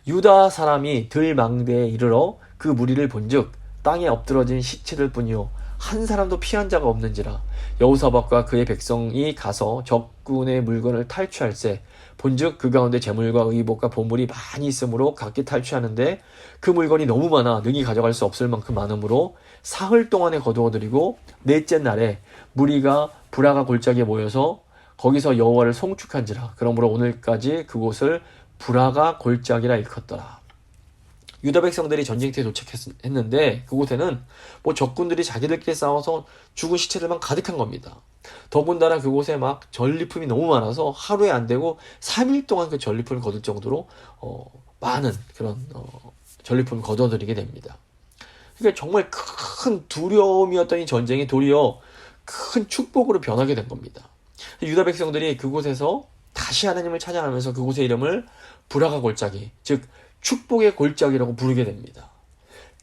유다 사람이 들망대에 이르러 그 무리를 본즉 땅에 엎드러진 시체들 뿐이요 한 사람도 피한 자가 없는지라. 여호사밧과 그의 백성이 가서 적군의 물건을 탈취할세 본즉 그 가운데 재물과 의복과 보물이 많이 있으므로 각기 탈취하는데 그 물건이 너무 많아 능히 가져갈 수 없을 만큼 많으므로 사흘 동안에 거두어들이고 넷째 날에 무리가 부라가 골짜기에 모여서 거기서 여호와를 송축한지라. 그러므로 오늘까지 그곳을 부라가 골짜기라 일컫더라. 유다 백성들이 전쟁터에 도착했는데 그곳에는 뭐 적군들이 자기들끼리 싸워서 죽은 시체들만 가득한 겁니다. 더군다나 그곳에 막 전리품이 너무 많아서 하루에 안 되고 3일 동안 그 전리품을 거둘 정도로 많은 그런 전리품을 거둬들이게 됩니다. 그러니까 정말 큰 두려움이었던 이 전쟁이 도리어 큰 축복으로 변하게 된 겁니다. 유다 백성들이 그곳에서 다시 하나님을 찬양하면서 그곳의 이름을 부라가 골짜기, 즉 축복의 골짜기라고 부르게 됩니다.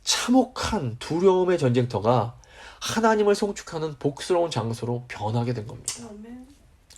참혹한 두려움의 전쟁터가 하나님을 송축하는 복스러운 장소로 변하게 된 겁니다.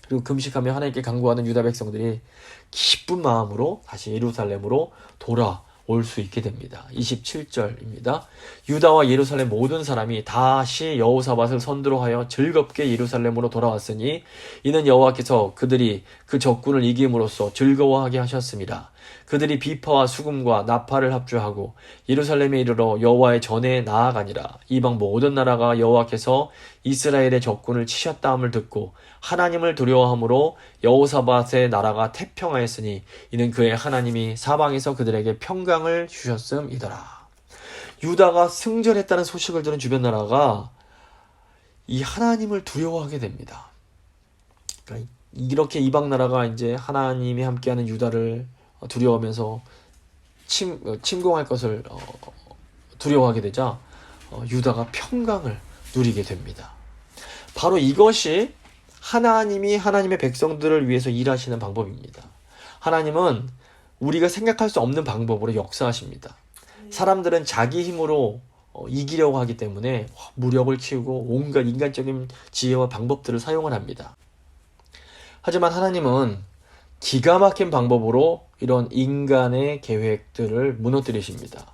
그리고 금식하며 하나님께 간구하는 유다 백성들이 기쁜 마음으로 다시 예루살렘으로 돌아올 수 있게 됩니다. 27절입니다. 유다와 예루살렘 모든 사람이 다시 여호사밧을 선두로 하여 즐겁게 예루살렘으로 돌아왔으니 이는 여호와께서 그들이 그 적군을 이김으로써 즐거워하게 하셨습니다. 그들이 비파와 수금과 나팔을 합주하고 예루살렘에 이르러 여호와의 전에 나아가니라. 이방 모든 나라가 여호와께서 이스라엘의 적군을 치셨다함을 듣고 하나님을 두려워함으로 여호사밧의 나라가 태평하였으니 이는 그의 하나님이 사방에서 그들에게 평강을 주셨음이더라. 유다가 승전했다는 소식을 들은 주변 나라가 이 하나님을 두려워하게 됩니다. 그러니까 이렇게 이방 나라가 이제 하나님이 함께하는 유다를 두려워하면서 침공할 것을 두려워하게 되자 유다가 평강을 누리게 됩니다. 바로 이것이 하나님이 하나님의 백성들을 위해서 일하시는 방법입니다. 하나님은 우리가 생각할 수 없는 방법으로 역사하십니다. 사람들은 자기 힘으로 이기려고 하기 때문에 무력을 키우고 온갖 인간적인 지혜와 방법들을 사용을 합니다. 하지만 하나님은 기가 막힌 방법으로 이런 인간의 계획들을 무너뜨리십니다.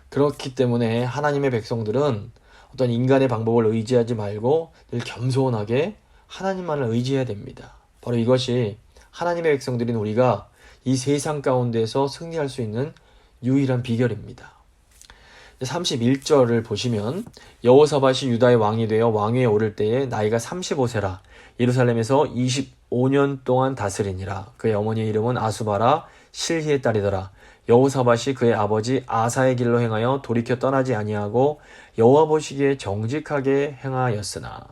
그렇기 때문에 하나님의 백성들은 어떤 인간의 방법을 의지하지 말고 늘 겸손하게 하나님만을 의지해야 됩니다. 바로 이것이 하나님의 백성들인 우리가 이 세상 가운데서 승리할 수 있는 유일한 비결입니다. 31절을 보시면 여호사밧이 유다의 왕이 되어 왕위에 오를 때에 나이가 35세라 예루살렘에서 25년 동안 다스리니라. 그의 어머니의 이름은 아수바라 실히의 딸이더라. 여호사밧이 그의 아버지 아사의 길로 행하여 돌이켜 떠나지 아니하고 여호와 보시기에 정직하게 행하였으나.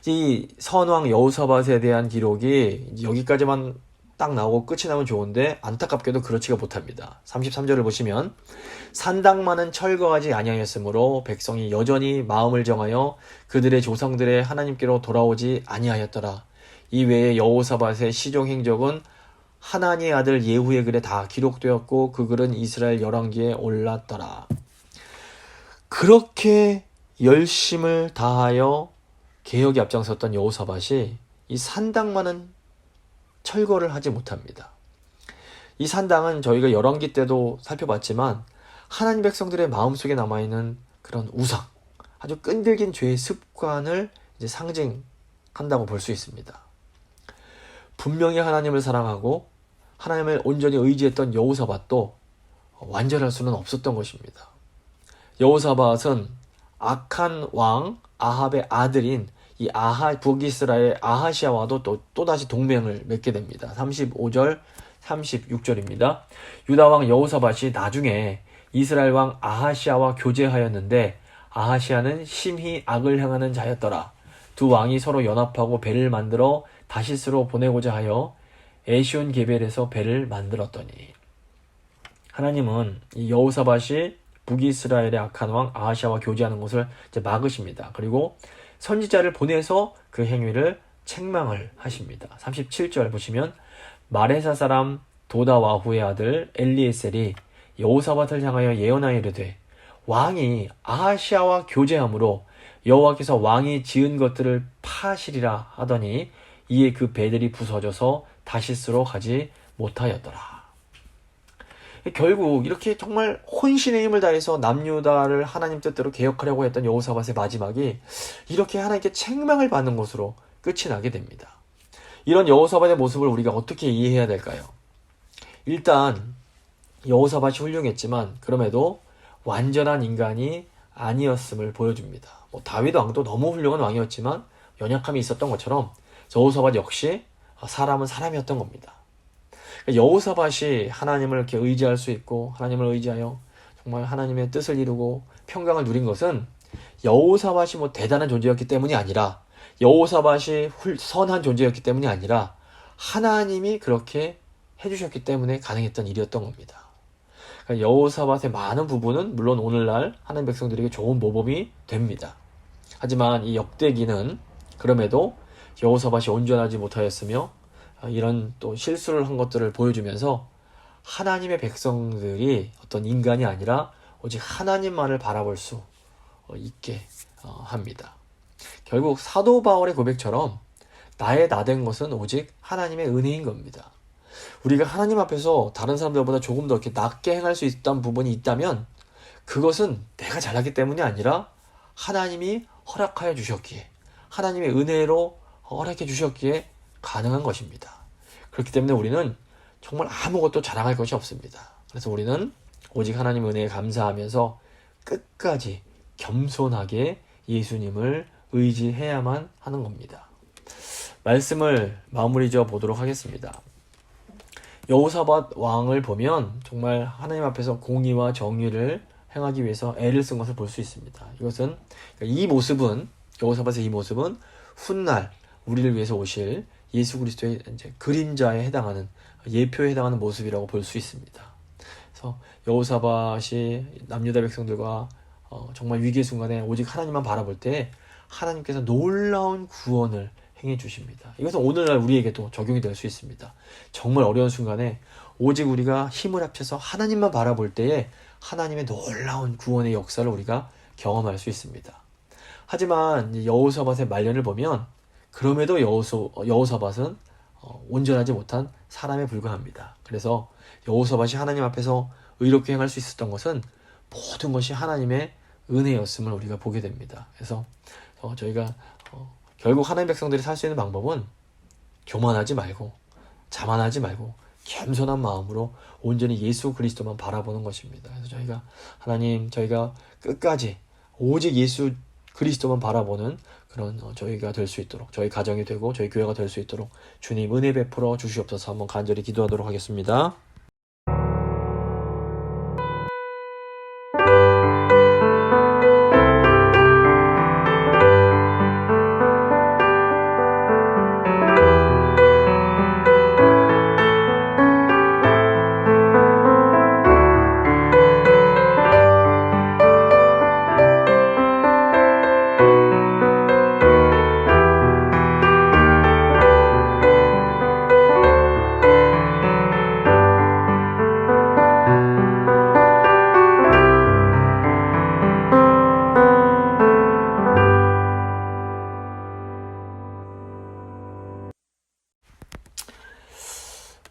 이 선왕 여호사밧에 대한 기록이 여기까지만 딱 나오고 끝이 나면 좋은데 안타깝게도 그렇지가 못합니다. 33절을 보시면 산당만은 철거하지 아니하였으므로 백성이 여전히 마음을 정하여 그들의 조상들의 하나님께로 돌아오지 아니하였더라. 이 외에 여호사밧의 시종 행적은 하나니의 아들 예후의 글에 다 기록되었고 그 글은 이스라엘 열왕기에 올랐더라. 그렇게 열심을 다하여 개혁에 앞장섰던 여호사밧이 이 산당만은 철거를 하지 못합니다. 이 산당은 저희가 열왕기 때도 살펴봤지만 하나님 백성들의 마음속에 남아있는 그런 우상, 아주 끈질긴 죄의 습관을 이제 상징한다고 볼 수 있습니다. 분명히 하나님을 사랑하고 하나님을 온전히 의지했던 여호사밧도 완전할 수는 없었던 것입니다. 여호사밧은 악한 왕 아합의 아들인 이 북이스라엘 아하시아와도 또다시 동맹을 맺게 됩니다. 35절, 36절입니다. 유다 왕 여호사밧이 나중에 이스라엘 왕 아하시아와 교제하였는데 아하시아는 심히 악을 행하는 자였더라. 두 왕이 서로 연합하고 배를 만들어 다시스로 보내고자 하여 에시온 게벨에서 배를 만들었더니. 하나님은 이 여호사밧이 북이스라엘의 악한 왕 아하시아와 교제하는 것을 이제 막으십니다. 그리고 선지자를 보내서 그 행위를 책망을 하십니다. 37절 보시면 마레사 사람 도다와후의 아들 엘리에셀이 여호사밧을 향하여 예언하여 이르되 왕이 아하시아와 교제함으로 여호와께서 왕이 지은 것들을 파시리라 하더니 이에 그 배들이 부서져서 다시스로 가지 못하였더라. 결국 이렇게 정말 혼신의 힘을 다해서 남유다를 하나님 뜻대로 개혁하려고 했던 여호사밧의 마지막이 이렇게 하나님께 책망을 받는 것으로 끝이 나게 됩니다. 이런 여호사밧의 모습을 우리가 어떻게 이해해야 될까요? 일단 여호사밧이 훌륭했지만 그럼에도 완전한 인간이 아니었음을 보여줍니다. 다윗 왕도 너무 훌륭한 왕이었지만 연약함이 있었던 것처럼 여호사밧 역시 사람은 사람이었던 겁니다. 여호사밧이 하나님을 이렇게 의지할 수 있고 하나님을 의지하여 정말 하나님의 뜻을 이루고 평강을 누린 것은 여호사밧이 대단한 존재였기 때문이 아니라 여호사밧이 선한 존재였기 때문이 아니라 하나님이 그렇게 해주셨기 때문에 가능했던 일이었던 겁니다. 여호사밧의 많은 부분은 물론 오늘날 하나님 백성들에게 좋은 모범이 됩니다. 하지만 이 역대기는 그럼에도 여호사밧이 온전하지 못하였으며 이런 또 실수를 한 것들을 보여주면서 하나님의 백성들이 어떤 인간이 아니라 오직 하나님만을 바라볼 수 있게 합니다. 결국 사도 바울의 고백처럼 나의 나된 것은 오직 하나님의 은혜인 겁니다. 우리가 하나님 앞에서 다른 사람들보다 조금 더 이렇게 낮게 행할 수 있던 부분이 있다면 그것은 내가 잘났기 때문이 아니라 하나님이 허락하여 주셨기에 하나님의 은혜로 허락해 주셨기에 가능한 것입니다. 그렇기 때문에 우리는 정말 아무것도 자랑할 것이 없습니다. 그래서 우리는 오직 하나님의 은혜에 감사하면서 끝까지 겸손하게 예수님을 의지해야만 하는 겁니다. 말씀을 마무리 지어 보도록 하겠습니다. 여호사밧 왕을 보면 정말 하나님 앞에서 공의와 정의를 행하기 위해서 애를 쓴 것을 볼 수 있습니다. 이것은 이 모습은 여호사밧의 이 모습은 훗날 우리를 위해서 오실 예수 그리스도의 이제 그림자에 해당하는 예표에 해당하는 모습이라고 볼 수 있습니다. 그래서 여호사밧이 남유다 백성들과 정말 위기의 순간에 오직 하나님만 바라볼 때 하나님께서 놀라운 구원을 행해 주십니다. 이것은 오늘날 우리에게도 적용이 될 수 있습니다. 정말 어려운 순간에 오직 우리가 힘을 합쳐서 하나님만 바라볼 때에 하나님의 놀라운 구원의 역사를 우리가 경험할 수 있습니다. 하지만 여호사밧의 말년을 보면 그럼에도 여호사밧은 온전하지 못한 사람에 불과합니다. 그래서 여호사밧이 하나님 앞에서 의롭게 행할 수 있었던 것은 모든 것이 하나님의 은혜였음을 우리가 보게 됩니다. 그래서 저희가 결국 하나님 백성들이 살 수 있는 방법은 교만하지 말고 자만하지 말고 겸손한 마음으로 온전히 예수 그리스도만 바라보는 것입니다. 그래서 저희가 끝까지 오직 예수 그리스도만 바라보는 그런 저희가 될 수 있도록 저희 가정이 되고 저희 교회가 될 수 있도록 주님 은혜 베풀어 주시옵소서. 한번 간절히 기도하도록 하겠습니다.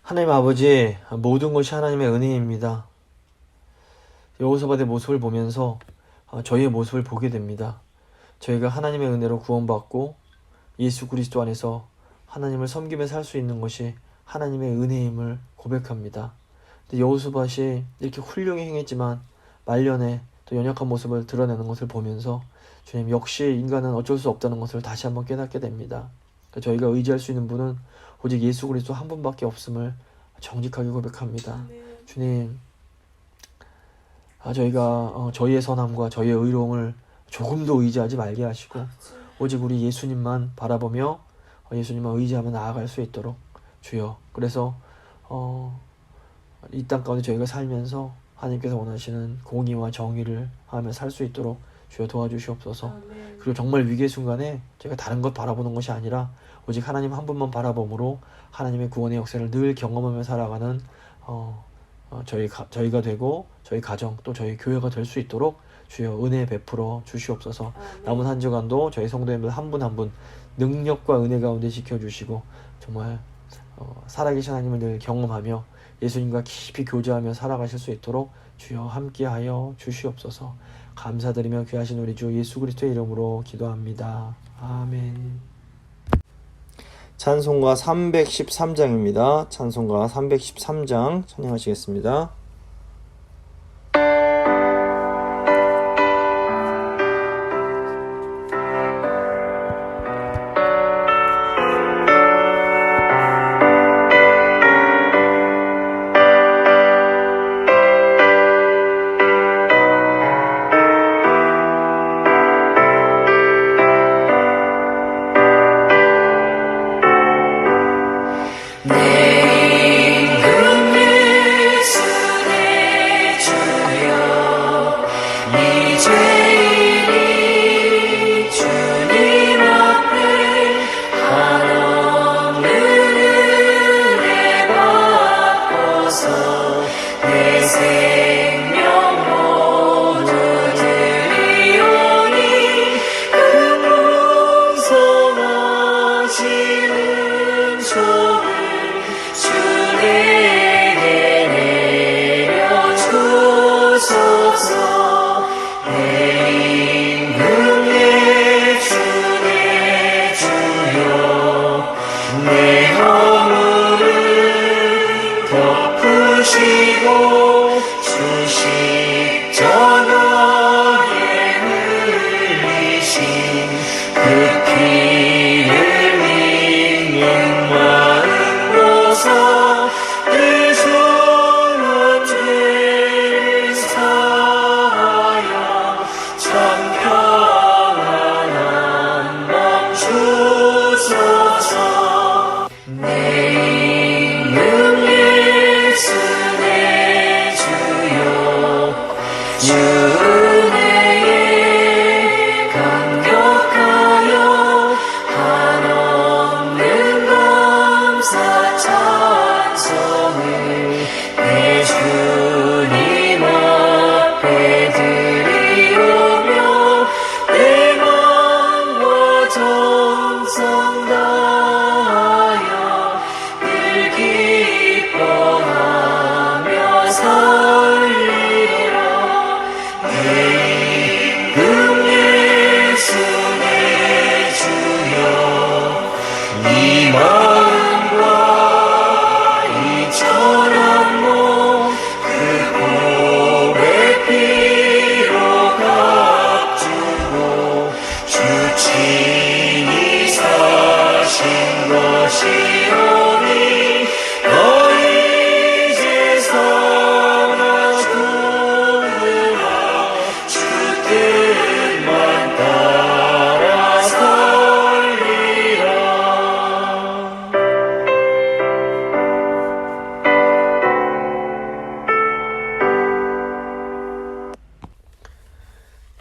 하나님 아버지, 모든 것이 하나님의 은혜입니다. 여호사밧의 모습을 보면서 저희의 모습을 보게 됩니다. 저희가 하나님의 은혜로 구원받고 예수 그리스도 안에서 하나님을 섬기며 살 수 있는 것이 하나님의 은혜임을 고백합니다. 근데 여호사밧이 이렇게 훌륭히 행했지만 말년에 또 연약한 모습을 드러내는 것을 보면서 주님 역시 인간은 어쩔 수 없다는 것을 다시 한번 깨닫게 됩니다. 저희가 의지할 수 있는 분은 오직 예수 그리스도 한 분밖에 없음을 정직하게 고백합니다. 주님, 저희가 저희의 선함과 저희의 의로움을 조금도 의지하지 말게 하시고 오직 우리 예수님만 바라보며 예수님만 의지하며 나아갈 수 있도록 주여. 그래서 이 땅 가운데 저희가 살면서 하나님께서 원하시는 공의와 정의를 하며 살 수 있도록 주여 도와주시옵소서. 그리고 정말 위기의 순간에 저희가 다른 것 바라보는 것이 아니라 오직 하나님 한 분만 바라봄으로 하나님의 구원의 역사를 늘 경험하며 살아가는 저희가 되고 저희 가정 또 저희 교회가 될 수 있도록 주여 은혜 베풀어 주시옵소서. 남은 한 주간도 저희 성도님들 한 분 한 분 능력과 은혜 가운데 지켜주시고 정말 살아계신 하나님을 늘 경험하며 예수님과 깊이 교제하며 살아가실 수 있도록 주여 함께하여 주시옵소서. 감사드리며 귀하신 우리 주 예수 그리스도의 이름으로 기도합니다. 아멘. 찬송가 313장입니다. 찬송가 313장 찬양하시겠습니다.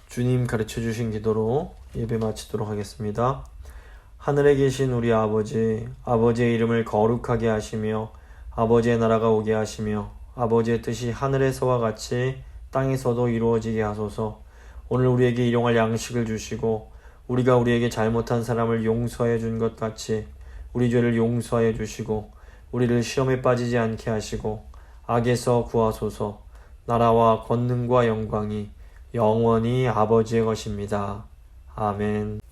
주님 가르쳐 주신 기도로 예배 마치도록 하겠습니다. 하늘에 계신 우리 아버지, 아버지의 이름을 거룩하게 하시며 아버지의 나라가 오게 하시며 아버지의 뜻이 하늘에서와 같이 땅에서도 이루어지게 하소서. 오늘 우리에게 일용할 양식을 주시고 우리가 우리에게 잘못한 사람을 용서해 준 것 같이 우리 죄를 용서해 주시고 우리를 시험에 빠지지 않게 하시고 악에서 구하소서. 나라와 권능과 영광이 영원히 아버지의 것입니다. 아멘.